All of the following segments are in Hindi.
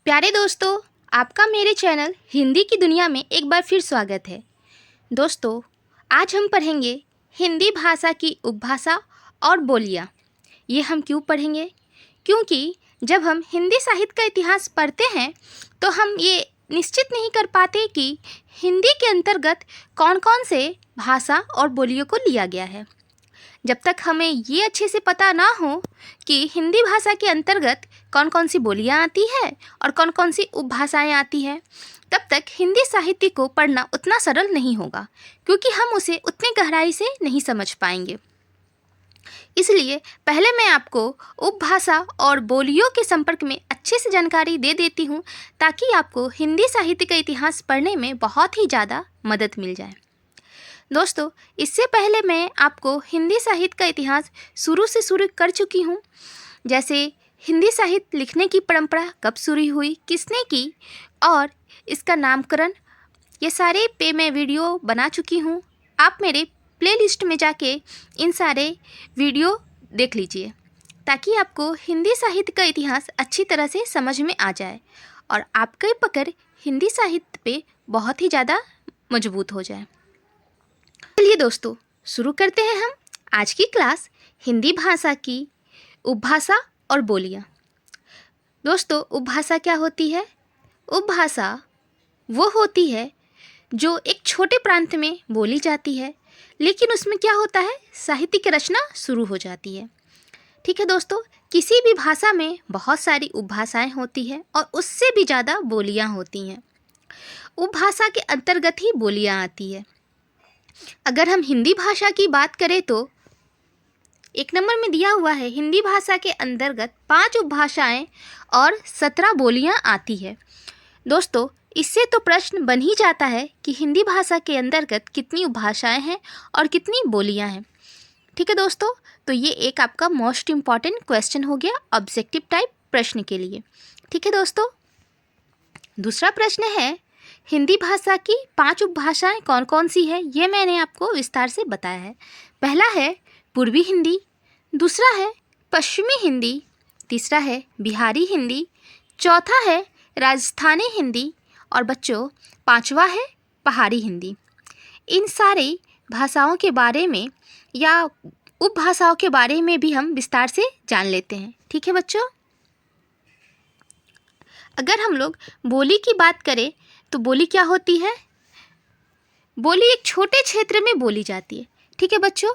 प्यारे दोस्तों, आपका मेरे चैनल हिंदी की दुनिया में एक बार फिर स्वागत है। दोस्तों, आज हम पढ़ेंगे हिंदी भाषा की उपभाषा और बोलियाँ। ये हम क्यों पढ़ेंगे? क्योंकि जब हम हिंदी साहित्य का इतिहास पढ़ते हैं तो हम ये निश्चित नहीं कर पाते कि हिंदी के अंतर्गत कौन कौन से भाषा और बोलियों को लिया गया है। जब तक हमें ये अच्छे से पता ना हो कि हिंदी भाषा के अंतर्गत कौन कौन सी बोलियां आती है और कौन कौन सी उपभाषाएं आती हैं, तब तक हिंदी साहित्य को पढ़ना उतना सरल नहीं होगा, क्योंकि हम उसे उतनी गहराई से नहीं समझ पाएंगे। इसलिए पहले मैं आपको उपभाषा और बोलियों के संपर्क में अच्छे से जानकारी दे देती हूँ, ताकि आपको हिंदी साहित्य का इतिहास पढ़ने में बहुत ही ज़्यादा मदद मिल जाए। दोस्तों, इससे पहले मैं आपको हिंदी साहित्य का इतिहास शुरू से शुरू कर चुकी हूँ। जैसे हिंदी साहित्य लिखने की परंपरा कब शुरू हुई, किसने की और इसका नामकरण, ये सारे पे मैं वीडियो बना चुकी हूँ। आप मेरे प्लेलिस्ट में जाके इन सारे वीडियो देख लीजिए, ताकि आपको हिंदी साहित्य का इतिहास अच्छी तरह से समझ में आ जाए और आपकी पकड़ हिंदी साहित्य पे बहुत ही ज़्यादा मजबूत हो जाए। चलिए दोस्तों, शुरू करते हैं हम आज की क्लास हिंदी भाषा की उपभाषा और बोलियाँ। दोस्तों, उपभाषा क्या होती है? उपभाषा वो होती है जो एक छोटे प्रांत में बोली जाती है, लेकिन उसमें क्या होता है, साहित्य की रचना शुरू हो जाती है। ठीक है दोस्तों, किसी भी भाषा में बहुत सारी उपभाषाएं होती हैं और उससे भी ज़्यादा बोलियाँ होती हैं। उपभाषा के अंतर्गत ही बोलियाँ आती है। अगर हम हिंदी भाषा की बात करें तो एक नंबर में दिया हुआ है, हिंदी भाषा के अंतर्गत 5 उपभाषाएं और 17 बोलियां आती है। दोस्तों, इससे तो प्रश्न बन ही जाता है कि हिंदी भाषा के अंतर्गत कितनी उपभाषाएं हैं और कितनी बोलियां हैं। ठीक है दोस्तों, तो ये एक आपका मोस्ट इम्पॉर्टेंट क्वेश्चन हो गया ऑब्जेक्टिव टाइप प्रश्न के लिए। ठीक है दोस्तों, दूसरा प्रश्न है, हिंदी भाषा की 5 उपभाषाएं कौन कौन सी है, ये मैंने आपको विस्तार से बताया है। पहला है पूर्वी हिंदी, दूसरा है पश्चिमी हिंदी, तीसरा है बिहारी हिंदी, चौथा है राजस्थानी हिंदी और बच्चों 5वां है पहाड़ी हिंदी। इन सारी भाषाओं के बारे में या उपभाषाओं के बारे में भी हम विस्तार से जान लेते हैं। ठीक है बच्चों, अगर हम लोग बोली की बात करें तो बोली क्या होती है? बोली एक छोटे क्षेत्र में बोली जाती है। ठीक है बच्चों,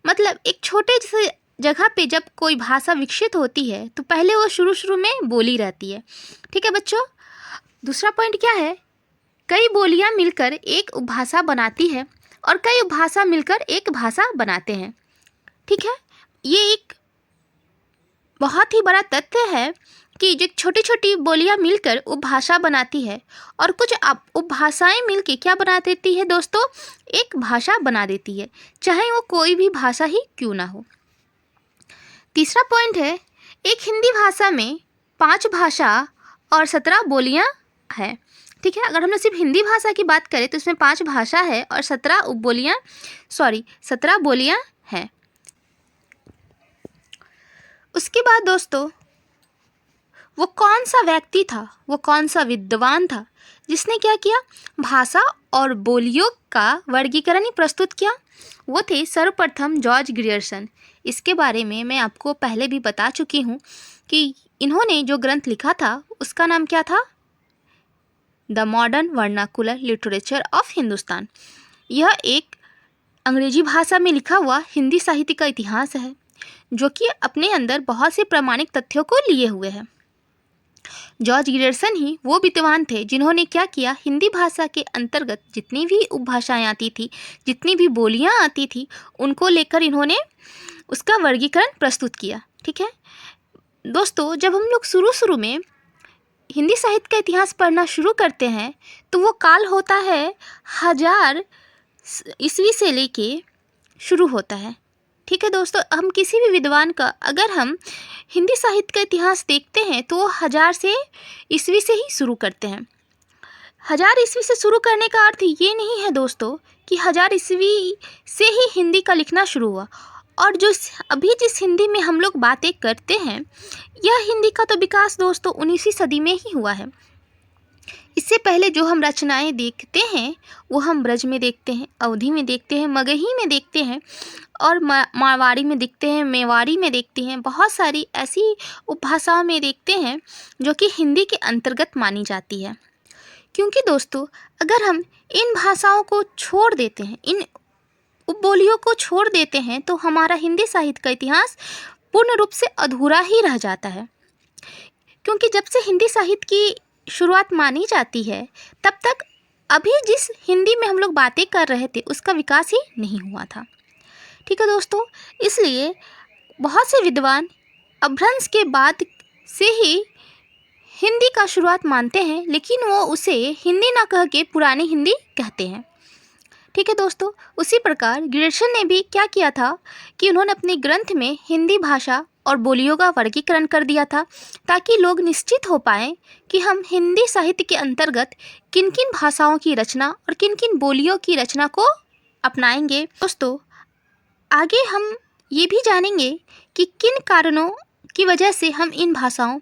मतलब एक छोटे से जगह पे जब कोई भाषा विकसित होती है तो पहले वो शुरू में बोली रहती है। ठीक है बच्चों, दूसरा पॉइंट क्या है, कई बोलियां मिलकर एक उपभाषा बनाती है और कई उपभाषा मिलकर एक भाषा बनाते हैं। ठीक है, ये एक बहुत ही बड़ा तथ्य है कि जो छोटी छोटी बोलियां मिलकर उपभाषा बनाती है और कुछ उपभाषाएं मिलकर क्या बना देती है दोस्तों, एक भाषा बना देती है, चाहे वो कोई भी भाषा ही क्यों ना हो। तीसरा पॉइंट है, एक हिंदी भाषा में 5 भाषा और 17 बोलियां हैं। ठीक है, अगर हम लोग सिर्फ हिंदी भाषा की बात करें तो इसमें 5 भाषा है और 17 बोलियां हैं। उसके बाद दोस्तों, वो कौन सा व्यक्ति था, वो कौन सा विद्वान था जिसने क्या किया, भाषा और बोलियों का वर्गीकरण ही प्रस्तुत किया? वो थे सर्वप्रथम जॉर्ज ग्रियर्सन। इसके बारे में मैं आपको पहले भी बता चुकी हूँ कि इन्होंने जो ग्रंथ लिखा था उसका नाम क्या था, the modern vernacular literature of Hindustan. यह एक अंग्रेजी भाषा में लिखा हुआ हिंदी साहित्य का इतिहास है, जो कि अपने अंदर बहुत से प्रामाणिक तथ्यों को लिए हुए है। जॉर्ज ग्रियर्सन ही वो विद्वान थे जिन्होंने क्या किया, हिंदी भाषा के अंतर्गत जितनी भी उपभाषाएं आती थी, जितनी भी बोलियां आती थी, उनको लेकर इन्होंने उसका वर्गीकरण प्रस्तुत किया। ठीक है दोस्तों, जब हम लोग शुरू में हिंदी साहित्य का इतिहास पढ़ना शुरू करते हैं तो वो काल होता है 1000 ईस्वी से लेके शुरू होता है। ठीक है दोस्तों, हम किसी भी विद्वान का अगर हम हिंदी साहित्य का इतिहास देखते हैं तो वो 1000 से ईस्वी से ही शुरू करते हैं। 1000 ईस्वी से शुरू करने का अर्थ ये नहीं है दोस्तों कि 1000 ईस्वी से ही हिंदी का लिखना शुरू हुआ। और जो अभी जिस हिंदी में हम लोग बातें करते हैं, यह हिंदी का तो विकास दोस्तों 19वीं सदी में ही हुआ है। इससे पहले जो हम रचनाएं देखते हैं वो हम ब्रज में देखते हैं, अवधी में देखते हैं, मगही में देखते हैं और मारवाड़ी में देखते हैं, मेवाड़ी में देखते हैं, बहुत सारी ऐसी उपभाषाओं में देखते हैं जो कि हिंदी के अंतर्गत मानी जाती है। क्योंकि दोस्तों अगर हम इन भाषाओं को छोड़ देते हैं, इन उपबोलियों को छोड़ देते हैं, तो हमारा हिंदी साहित्य का इतिहास पूर्ण रूप से अधूरा ही रह जाता है। क्योंकि जब से हिंदी साहित्य की शुरुआत मानी जाती है तब तक अभी जिस हिंदी में हम लोग बातें कर रहे थे उसका विकास ही नहीं हुआ था। ठीक है दोस्तों, इसलिए बहुत से विद्वान अपभ्रंश के बाद से ही हिंदी का शुरुआत मानते हैं, लेकिन वो उसे हिंदी ना कह के पुरानी हिंदी कहते हैं। ठीक है दोस्तों, उसी प्रकार ग्रियर्सन ने भी क्या किया था कि उन्होंने अपने ग्रंथ में हिंदी भाषा और बोलियों का वर्गीकरण कर दिया था, ताकि लोग निश्चित हो पाएँ कि हम हिंदी साहित्य के अंतर्गत किन किन भाषाओं की रचना और किन किन बोलियों की रचना को अपनाएंगे। दोस्तों आगे हम ये भी जानेंगे कि किन कारणों की वजह से हम इन भाषाओं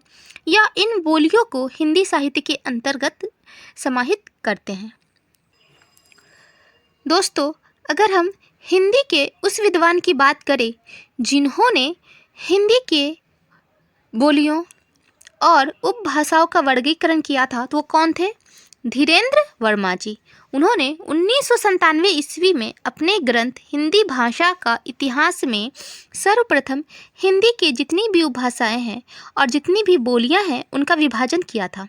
या इन बोलियों को हिंदी साहित्य के अंतर्गत समाहित करते हैं। दोस्तों अगर हम हिंदी के उस विद्वान की बात करें जिन्होंने हिंदी के बोलियों और उपभाषाओं का वर्गीकरण किया था, तो वो कौन थे? धीरेन्द्र वर्मा जी। उन्होंने 1997 ईस्वी में अपने ग्रंथ हिंदी भाषा का इतिहास में सर्वप्रथम हिंदी के जितनी भी उपभाषाएं हैं और जितनी भी बोलियां हैं उनका विभाजन किया था।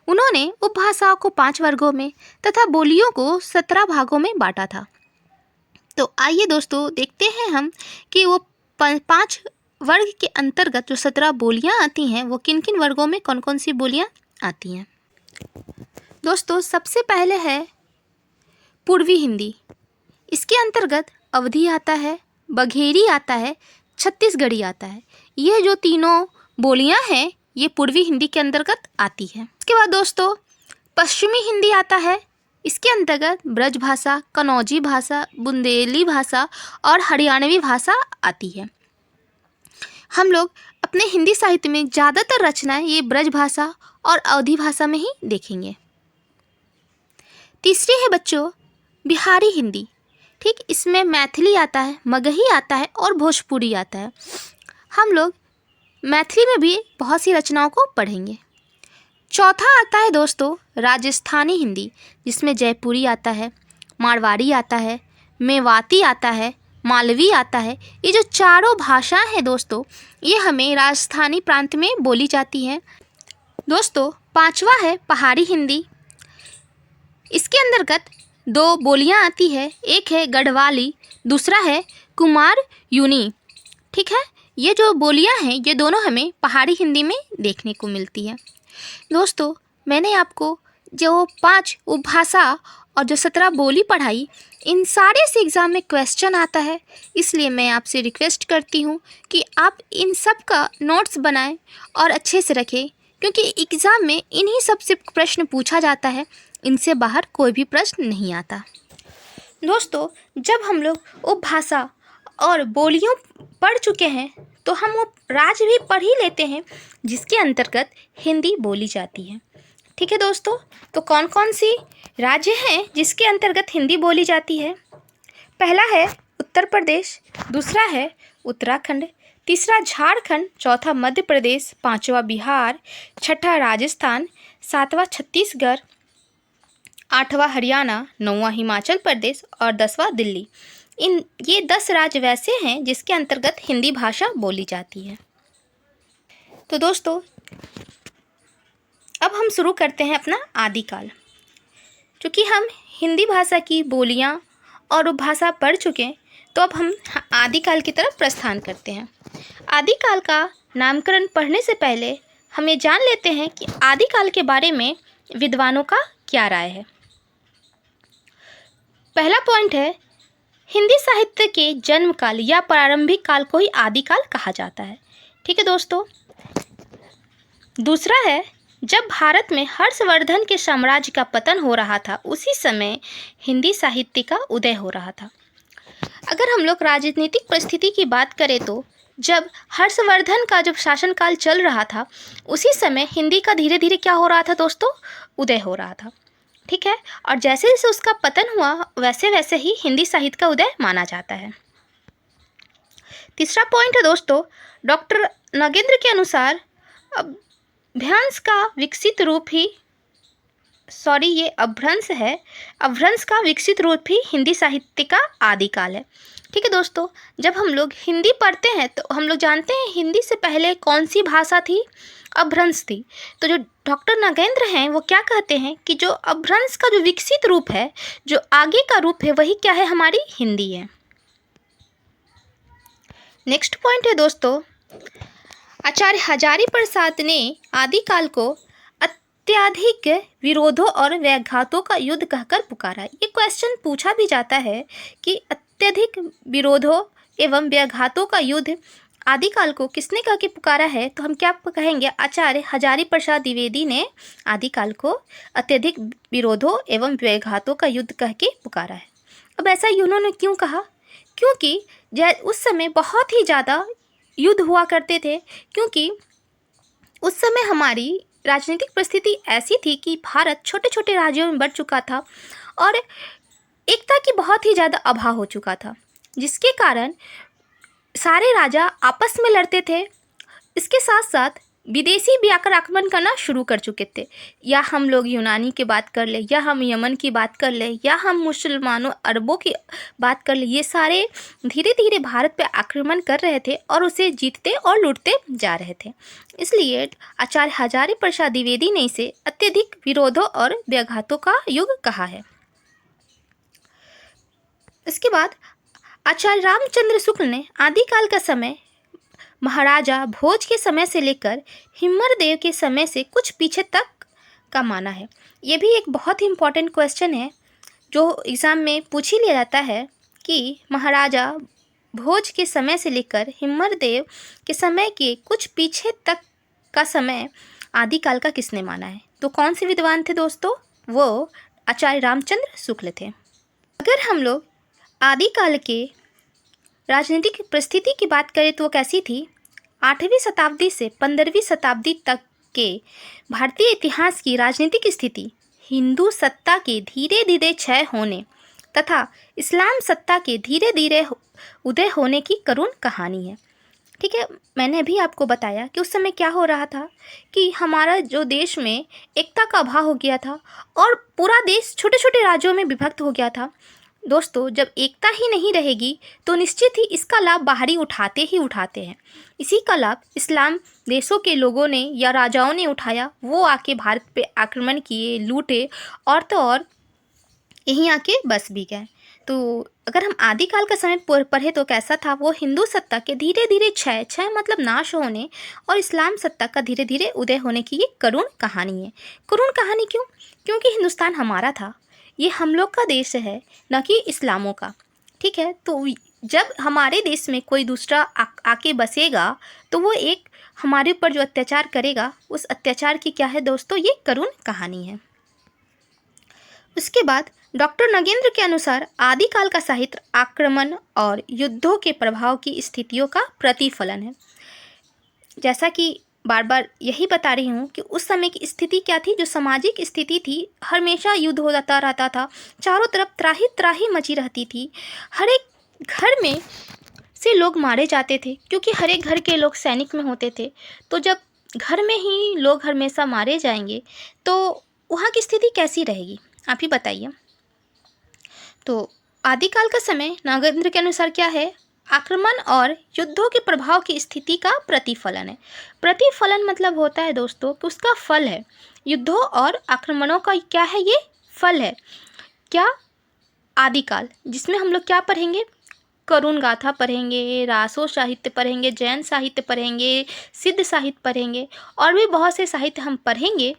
उन्होंने उपभाषाओं को 5 वर्गों में तथा बोलियों को 17 भागों में बांटा था। तो आइए दोस्तों देखते हैं हम कि वो 5 वर्ग के अंतर्गत जो 17 बोलियां आती हैं वो किन किन वर्गों में कौन कौन सी बोलियां आती हैं। दोस्तों सबसे पहले है पूर्वी हिंदी। इसके अंतर्गत अवधी आता है, बघेरी आता है, छत्तीसगढ़ी आता है। ये जो तीनों बोलियां हैं ये पूर्वी हिंदी के अंतर्गत आती है। इसके बाद दोस्तों पश्चिमी हिंदी आता है। इसके अंतर्गत ब्रज भाषा, कनौजी भाषा, बुंदेली भाषा और हरियाणवी भाषा आती है। हम लोग अपने हिंदी साहित्य में ज़्यादातर रचनाएं ये ब्रज भाषा और अवधी भाषा में ही देखेंगे। तीसरी है बच्चों बिहारी हिंदी। ठीक, इसमें मैथिली आता है, मगही आता है और भोजपुरी आता है। हम लोग मैथिली में भी बहुत सी रचनाओं को पढ़ेंगे। चौथा आता है दोस्तों राजस्थानी हिंदी, जिसमें जयपुरी आता है, मारवाड़ी आता है, मेवाती आता है, मालवी आता है। ये जो चारों भाषाएं हैं दोस्तों ये हमें राजस्थानी प्रांत में बोली जाती हैं। दोस्तों पांचवा है पहाड़ी हिंदी। इसके अंतर्गत 2 बोलियां आती है, एक है गढ़वाली, दूसरा है कुमार यूनी। ठीक है, ये जो बोलियां हैं ये दोनों हमें पहाड़ी हिंदी में देखने को मिलती है। दोस्तों मैंने आपको जो 5 उपभाषा और जो 17 बोली पढ़ाई, इन सारे से एग्ज़ाम में क्वेश्चन आता है, इसलिए मैं आपसे रिक्वेस्ट करती हूँ कि आप इन सब का नोट्स बनाएं और अच्छे से रखें, क्योंकि एग्ज़ाम में इन्हीं सब से प्रश्न पूछा जाता है, इनसे बाहर कोई भी प्रश्न नहीं आता। दोस्तों जब हम लोग उपभाषा और बोलियों पढ़ चुके हैं तो हम वो राज्य भी पढ़ ही लेते हैं जिसके अंतर्गत हिंदी बोली जाती है। ठीक है दोस्तों, तो कौन कौन सी राज्य हैं जिसके अंतर्गत हिंदी बोली जाती है? पहला है उत्तर प्रदेश, दूसरा है उत्तराखंड, तीसरा झारखंड, चौथा मध्य प्रदेश, पांचवा बिहार, छठा राजस्थान, सातवां छत्तीसगढ़, आठवां हरियाणा, नौवां हिमाचल प्रदेश और 10वां दिल्ली। ये 10 राज्य वैसे हैं जिसके अंतर्गत हिंदी भाषा बोली जाती है। तो दोस्तों अब हम शुरू करते हैं अपना आदिकाल। क्योंकि हम हिंदी भाषा की बोलियां और उपभाषा पढ़ चुके हैं तो अब हम आदिकाल की तरफ प्रस्थान करते हैं। आदिकाल का नामकरण पढ़ने से पहले हम ये जान लेते हैं कि आदिकाल के बारे में विद्वानों का क्या राय है। पहला पॉइंट है हिंदी साहित्य के जन्म काल या प्रारंभिक काल को ही आदिकाल कहा जाता है। ठीक है दोस्तों। दूसरा है जब भारत में हर्षवर्धन के साम्राज्य का पतन हो रहा था उसी समय हिंदी साहित्य का उदय हो रहा था। अगर हम लोग राजनीतिक परिस्थिति की बात करें तो जब हर्षवर्धन का जब शासनकाल चल रहा था, उसी समय हिंदी का धीरे धीरे क्या हो रहा था दोस्तों, उदय हो रहा था। ठीक है, और जैसे जैसे उसका पतन हुआ वैसे वैसे ही हिंदी साहित्य का उदय माना जाता है। तीसरा पॉइंट है दोस्तों, डॉक्टर नगेंद्र के अनुसार अभ्रंश का विकसित रूप ही ये अभ्रंश है, अभ्रंश का विकसित रूप ही हिंदी साहित्य का आदिकाल है। ठीक है दोस्तों, जब हम लोग हिंदी पढ़ते हैं तो हम लोग जानते हैं हिंदी से पहले कौन सी भाषा थी, अभ्रंश थी। तो जो डॉक्टर नगेंद्र हैं वो क्या कहते हैं कि जो अभ्रंश का जो विकसित रूप है, जो आगे का रूप है, वही क्या है, हमारी हिंदी है। नेक्स्ट पॉइंट है दोस्तों, आचार्य हजारी प्रसाद ने आदिकाल को अत्यधिक विरोधों और व्याघातों का युद्ध कहकर पुकारा। ये क्वेश्चन पूछा भी जाता है कि अत्यधिक विरोधों एवं व्याघातों का युद्ध आदिकाल को किसने कह के पुकारा है, तो हम क्या कहेंगे, आचार्य हजारी प्रसाद द्विवेदी ने आदिकाल को अत्यधिक विरोधों एवं व्याघातों का युद्ध कह के पुकारा है। अब ऐसा उन्होंने क्यों कहा, क्योंकि उस समय बहुत ही ज़्यादा युद्ध हुआ करते थे, क्योंकि उस समय हमारी राजनीतिक परिस्थिति ऐसी थी कि भारत छोटे छोटे राज्यों में बढ़ चुका था और एकता की बहुत ही ज़्यादा अभाव हो चुका था, जिसके कारण सारे राजा आपस में लड़ते थे। इसके साथ साथ विदेशी भी आकर आक्रमण करना शुरू कर चुके थे, या हम लोग यूनानी की बात कर ले, या हम यमन की बात कर ले, या हम मुसलमानों अरबों की बात कर ले, ये सारे धीरे धीरे भारत पे आक्रमण कर रहे थे और उसे जीतते और लूटते जा रहे थे। इसलिए आचार्य हजारी प्रसाद द्विवेदी ने इसे अत्यधिक विरोधों और व्याघातों का युग कहा है। इसके बाद आचार्य रामचंद्र शुक्ल ने आदिकाल का समय महाराजा भोज के समय से लेकर हिम्मरदेव के समय से कुछ पीछे तक का माना है। ये भी एक बहुत ही इम्पोर्टेंट क्वेश्चन है जो एग्ज़ाम में पूछ ही लिया जाता है कि महाराजा भोज के समय से लेकर हिम्मरदेव के समय के कुछ पीछे तक का समय आदिकाल का किसने माना है। तो कौन से विद्वान थे दोस्तों, वो आचार्य रामचंद्र शुक्ल थे। अगर हम लोग आदिकाल के राजनीतिक परिस्थिति की बात करें तो वो कैसी थी, 8वीं शताब्दी से 15वीं शताब्दी तक के भारतीय इतिहास की राजनीतिक स्थिति हिंदू सत्ता के धीरे धीरे क्षय होने तथा इस्लाम सत्ता के धीरे धीरे उदय होने की करुण कहानी है। ठीक है, मैंने अभी आपको बताया कि उस समय क्या हो रहा था कि हमारा जो देश में एकता का अभाव हो गया था और पूरा देश छोटे छोटे राज्यों में विभक्त हो गया था। दोस्तों, जब एकता ही नहीं रहेगी तो निश्चित ही इसका लाभ बाहरी उठाते ही उठाते हैं। इसी का लाभ इस्लाम देशों के लोगों ने या राजाओं ने उठाया, वो आके भारत पे आक्रमण किए, लूटे और तो और यहीं आके बस भी गए। तो अगर हम आदिकाल का समय पढ़े तो कैसा था, वो हिंदू सत्ता के धीरे धीरे क्षय मतलब नाश होने और इस्लाम सत्ता का धीरे धीरे उदय होने की ये करुण कहानी है। करुण कहानी क्यों, क्योंकि हिंदुस्तान हमारा था, ये हम लोग का देश है, न कि इस्लामों का। ठीक है, तो जब हमारे देश में कोई दूसरा आके बसेगा तो वो एक हमारे ऊपर जो अत्याचार करेगा, उस अत्याचार की क्या है दोस्तों, ये करुण कहानी है। उसके बाद डॉक्टर नगेंद्र के अनुसार आदिकाल का साहित्य आक्रमण और युद्धों के प्रभाव की स्थितियों का प्रतिफलन है। जैसा कि बार बार यही बता रही हूँ कि उस समय की स्थिति क्या थी, जो सामाजिक स्थिति थी, हमेशा युद्ध हो जाता रहता था, चारों तरफ त्राही त्राही मची रहती थी, हर एक घर में से लोग मारे जाते थे, क्योंकि हर एक घर के लोग सैनिक में होते थे। तो जब घर में ही लोग हमेशा मारे जाएंगे तो वहाँ की स्थिति कैसी रहेगी, आप ही बताइए। तो आदिकाल का समय नगेंद्र के अनुसार क्या है, आक्रमण और युद्धों के प्रभाव की स्थिति का प्रतिफलन है। प्रतिफलन मतलब होता है दोस्तों कि उसका फल है, युद्धों और आक्रमणों का क्या है, ये फल है। क्या, आदिकाल, जिसमें हम लोग क्या पढ़ेंगे, करुण गाथा पढ़ेंगे, रासो साहित्य पढ़ेंगे, जैन साहित्य पढ़ेंगे, सिद्ध साहित्य पढ़ेंगे और भी बहुत से साहित्य हम पढ़ेंगे।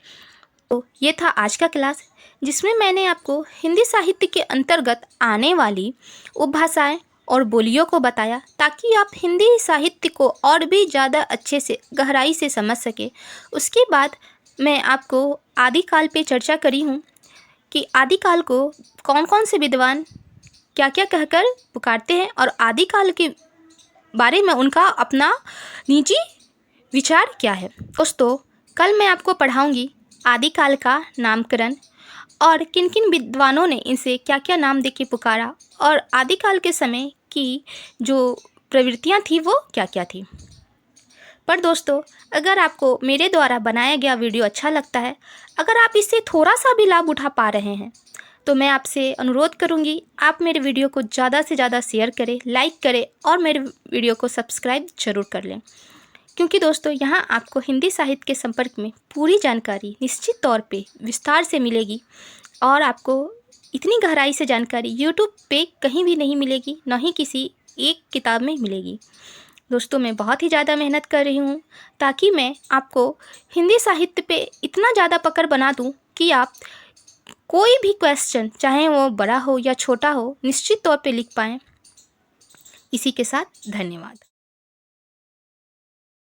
तो ये था आज का क्लास, जिसमें मैंने आपको हिंदी साहित्य के अंतर्गत आने वाली उपभाषाएं और बोलियों को बताया, ताकि आप हिंदी साहित्य को और भी ज़्यादा अच्छे से गहराई से समझ सके। उसके बाद मैं आपको आदिकाल पे चर्चा करी हूँ कि आदिकाल को कौन कौन से विद्वान क्या क्या कहकर पुकारते हैं और आदिकाल के बारे में उनका अपना निजी विचार क्या है। दोस्तों, कल मैं आपको पढ़ाऊंगी आदिकाल का नामकरण और किन किन विद्वानों ने इनसे क्या क्या नाम देके पुकारा और आदिकाल के समय की जो प्रवृत्तियां थी वो क्या क्या थी। पर दोस्तों, अगर आपको मेरे द्वारा बनाया गया वीडियो अच्छा लगता है, अगर आप इससे थोड़ा सा भी लाभ उठा पा रहे हैं, तो मैं आपसे अनुरोध करूंगी आप मेरे वीडियो को ज़्यादा से ज़्यादा शेयर करें, लाइक करें और मेरे वीडियो को सब्सक्राइब जरूर कर लें। क्योंकि दोस्तों, यहाँ आपको हिंदी साहित्य के संपर्क में पूरी जानकारी निश्चित तौर पे विस्तार से मिलेगी और आपको इतनी गहराई से जानकारी यूट्यूब पे कहीं भी नहीं मिलेगी, ना ही किसी एक किताब में मिलेगी। दोस्तों, मैं बहुत ही ज़्यादा मेहनत कर रही हूँ ताकि मैं आपको हिंदी साहित्य पे इतना ज़्यादा पकड़ बना दूँ कि आप कोई भी क्वेश्चन, चाहे वो बड़ा हो या छोटा हो, निश्चित तौर पे लिख पाएँ। इसी के साथ धन्यवाद।